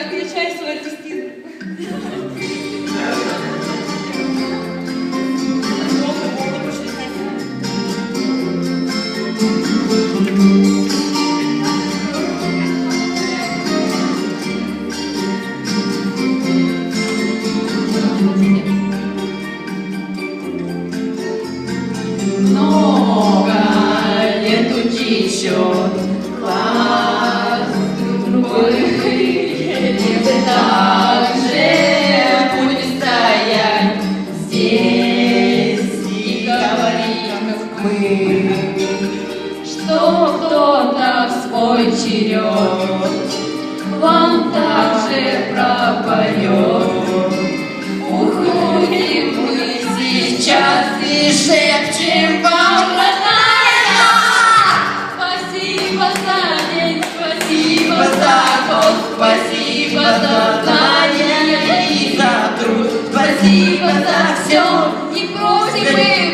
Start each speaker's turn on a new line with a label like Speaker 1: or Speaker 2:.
Speaker 1: включай свой артистизм.
Speaker 2: Много лет учить класс другой, так же будет стоять здесь и говорить мы, что кто-то в свой черед вам также пропоет. Уходим мы сейчас и шепчем вам, родная. Спасибо за день, спасибо за год, спасибо за знания и за труд, спасибо за все. Не просим мы